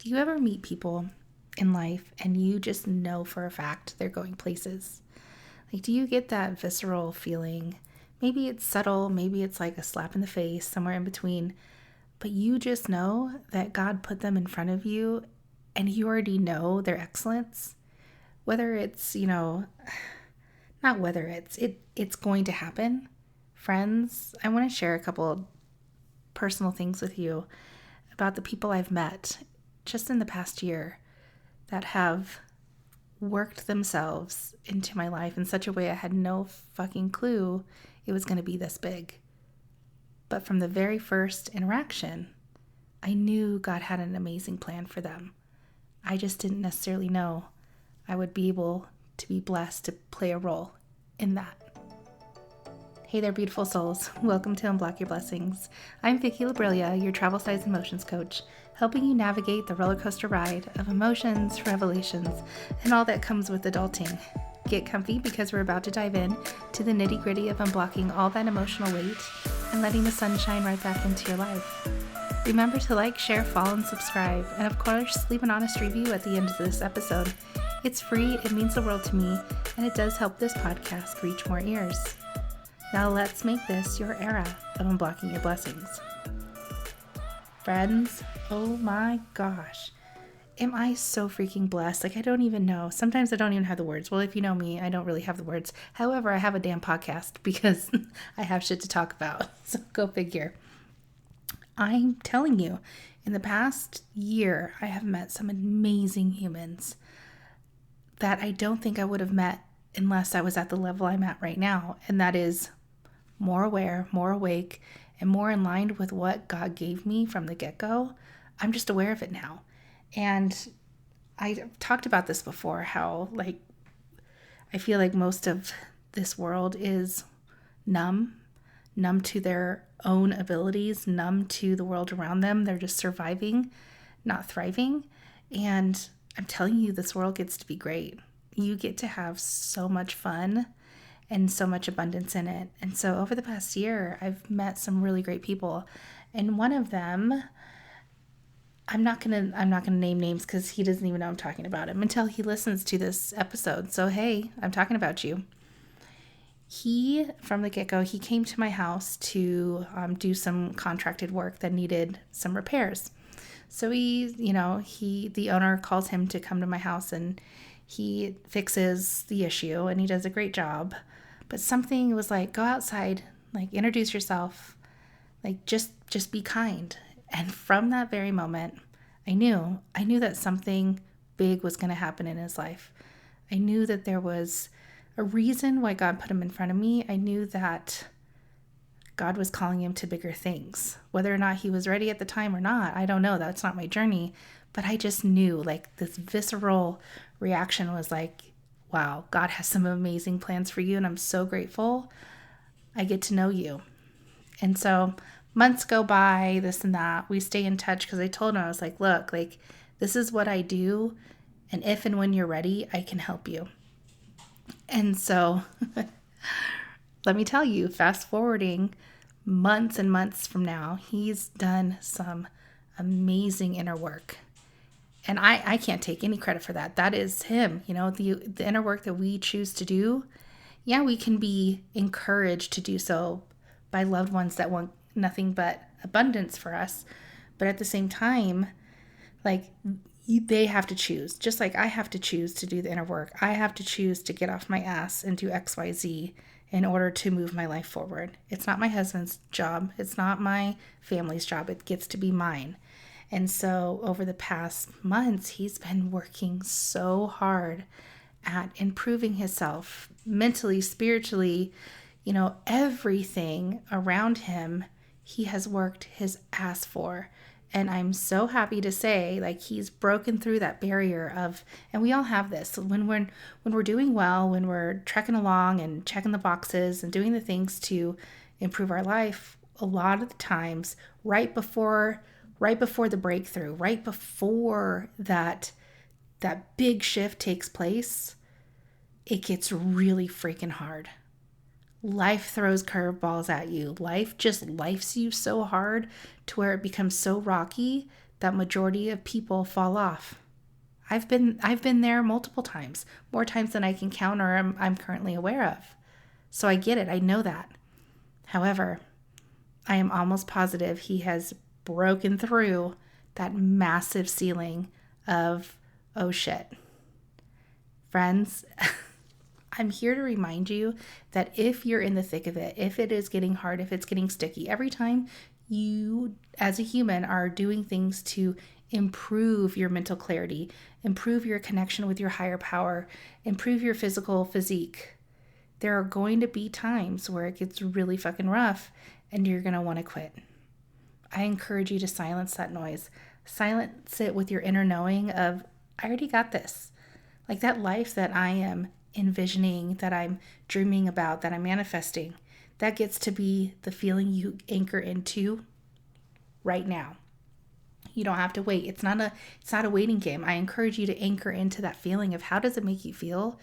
Do you ever meet people in life and you just know for a fact they're going places? Like, do you get that visceral feeling? Maybe it's subtle, maybe it's like a slap in the face, somewhere in between, but you just know that God put them in front of you and you already know their excellence. Whether it's, not whether it's going to happen. Friends, I want to share a couple personal things with you about the people I've met just in the past year that have worked themselves into my life in such a way I had no fucking clue it was going to be this big. But from the very first interaction, I knew God had an amazing plan for them. I just didn't necessarily know I would be able to be blessed to play a role in that. Hey there, beautiful souls. Welcome to Unblock Your Blessings. I'm Vicky Labrilia, your travel size emotions coach, helping you navigate the roller coaster ride of emotions, revelations, and all that comes with adulting. Get comfy because we're about to dive in to the nitty gritty of unblocking all that emotional weight and letting the sun shine right back into your life. Remember to like, share, follow, and subscribe. And of course, leave an honest review at the end of this episode. It's free, it means the world to me, and it does help this podcast reach more ears. Now let's make this your era of unblocking your blessings. Friends, oh my gosh. Am I so freaking blessed? Like, I don't even know. Sometimes I don't even have the words. Well, if you know me, I don't really have the words. However, I have a damn podcast because I have shit to talk about. So go figure. I'm telling you, in the past year, I have met some amazing humans that I don't think I would have met unless I was at the level I'm at right now. And that is more aware, more awake, and more in line with what God gave me from the get-go. I'm just aware of it now. And I've talked about this before, how I feel like most of this world is numb to their own abilities, numb to the world around them. They're just surviving, not thriving. And I'm telling you, this world gets to be great. You get to have so much fun and so much abundance in it. And so over the past year, I've met some really great people. And one of them, I'm not gonna name names because he doesn't even know I'm talking about him until he listens to this episode. So hey, I'm talking about you. He, from the get-go, he came to my house to do some contracted work that needed some repairs. So the owner calls him to come to my house and he fixes the issue and he does a great job. But something was like, go outside, like introduce yourself, like just be kind. And from that very moment, I knew that something big was going to happen in his life. I knew that there was a reason why God put him in front of me. I knew that God was calling him to bigger things. Whether or not he was ready at the time or not, I don't know. That's not my journey. But I just knew, like, this visceral reaction was like, wow, God has some amazing plans for you, and I'm so grateful I get to know you. And so months go by, this and that. We stay in touch because I told him, I was like, look, like, this is what I do, and if and when you're ready, I can help you. And so let me tell you, fast forwarding months and months from now, he's done some amazing inner work. And I can't take any credit for that. That is him. The inner work that we choose to do. Yeah, we can be encouraged to do so by loved ones that want nothing but abundance for us. But at the same time, like, they have to choose. Just like I have to choose to do the inner work. I have to choose to get off my ass and do XYZ in order to move my life forward. It's not my husband's job. It's not my family's job. It gets to be mine. And so over the past months, he's been working so hard at improving himself mentally, spiritually, everything around him. He has worked his ass for. And I'm so happy to say, like, he's broken through that barrier of, and we all have this, when we're doing well, when we're trekking along and checking the boxes and doing the things to improve our life, a lot of the times, right before the breakthrough, right before that big shift takes place, it gets really freaking hard. Life throws curveballs at you. Life just lifes you so hard to where it becomes so rocky that majority of people fall off. I've been there multiple times, more times than I can count or I'm currently aware of. So I get it. I know that. However, I am almost positive he has broken through that massive ceiling of, oh shit. Friends, I'm here to remind you that if you're in the thick of it, if it is getting hard, if it's getting sticky, every time you as a human are doing things to improve your mental clarity, improve your connection with your higher power, improve your physical physique, there are going to be times where it gets really fucking rough and you're going to want to quit. I encourage you to silence that noise. Silence it with your inner knowing of, I already got this. Like that life that I am envisioning, that I'm dreaming about, that I'm manifesting, that gets to be the feeling you anchor into right now. You don't have to wait. It's not a waiting game. I encourage you to anchor into that feeling of how does it make you feel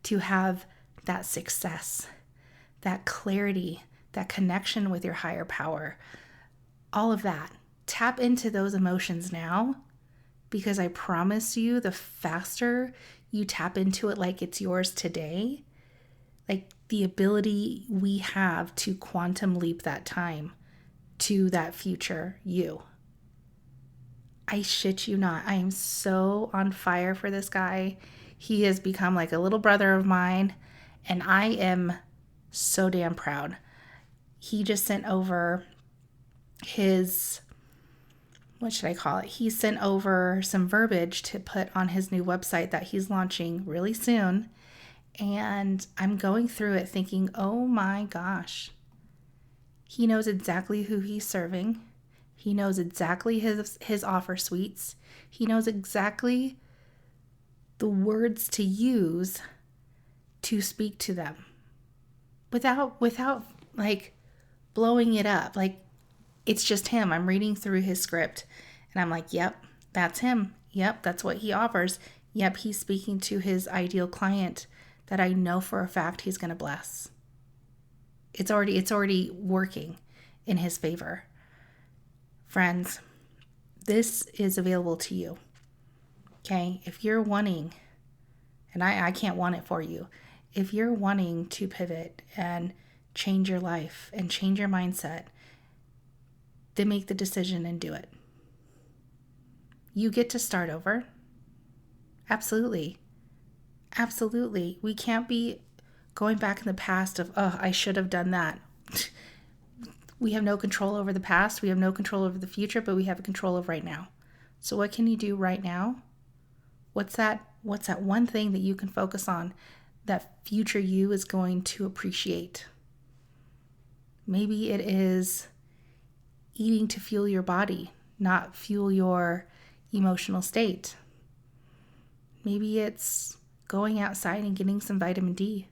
to have that success, that clarity, that connection with your higher power, all of that. Tap into those emotions now, because I promise you the faster you tap into it like it's yours today, like the ability we have to quantum leap that time to that future you. I shit you not. I am so on fire for this guy. He has become like a little brother of mine, and I am so damn proud. He just sent over his, what should I call it? He sent over some verbiage to put on his new website that he's launching really soon. And I'm going through it thinking, oh my gosh, he knows exactly who he's serving. He knows exactly his offer suites. He knows exactly the words to use to speak to them without like blowing it up. Like it's just him. I'm reading through his script and I'm like, yep, that's him. Yep, that's what he offers. Yep, he's speaking to his ideal client that I know for a fact he's going to bless. It's already working in his favor. Friends, this is available to you. Okay? If you're wanting, and I can't want it for you, if you're wanting to pivot and change your life and change your mindset, then make the decision and do it. You get to start over. Absolutely. Absolutely. We can't be going back in the past of, oh, I should have done that. We have no control over the past. We have no control over the future, but we have a control of right now. So what can you do right now? What's that one thing that you can focus on that future you is going to appreciate? Maybe it is eating to fuel your body, not fuel your emotional state. Maybe it's going outside and getting some vitamin D.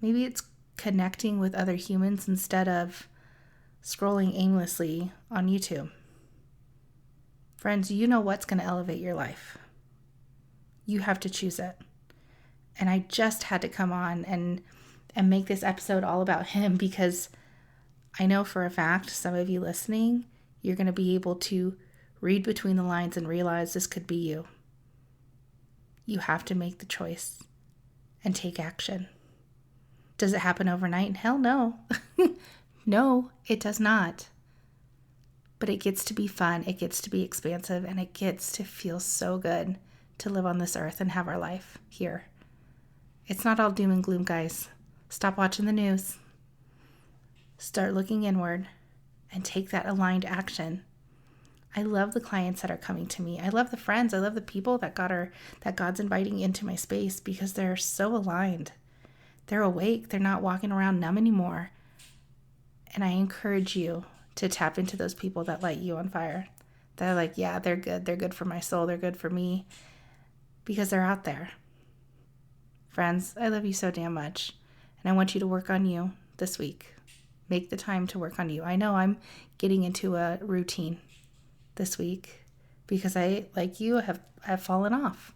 Maybe it's connecting with other humans instead of scrolling aimlessly on YouTube. Friends, you know what's going to elevate your life. You have to choose it. And I just had to come on and make this episode all about him, because I know for a fact some of you listening, you're going to be able to read between the lines and realize this could be you. You have to make the choice and take action. Does it happen overnight? Hell no. No, it does not. But it gets to be fun, it gets to be expansive, and it gets to feel so good to live on this earth and have our life here. It's not all doom and gloom, guys. Stop watching the news. Start looking inward and take that aligned action. I love the clients that are coming to me. I love the friends. I love the people that God's inviting into my space, because they're so aligned. They're awake. They're not walking around numb anymore. And I encourage you to tap into those people that light you on fire. They're like, yeah, they're good. They're good for my soul. They're good for me, because they're out there. Friends, I love you so damn much. And I want you to work on you this week. Make the time to work on you. I know I'm getting into a routine this week because I, like you, have fallen off.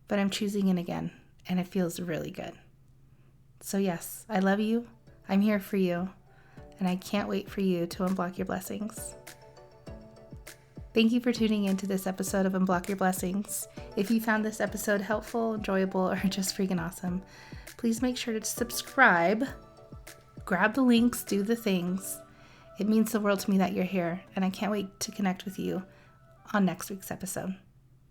But I'm choosing it again, and it feels really good. So yes, I love you. I'm here for you. And I can't wait for you to unblock your blessings. Thank you for tuning in to this episode of Unblock Your Blessings. If you found this episode helpful, enjoyable, or just freaking awesome, please make sure to subscribe, grab the links, do the things. It means the world to me that you're here, and I can't wait to connect with you on next week's episode.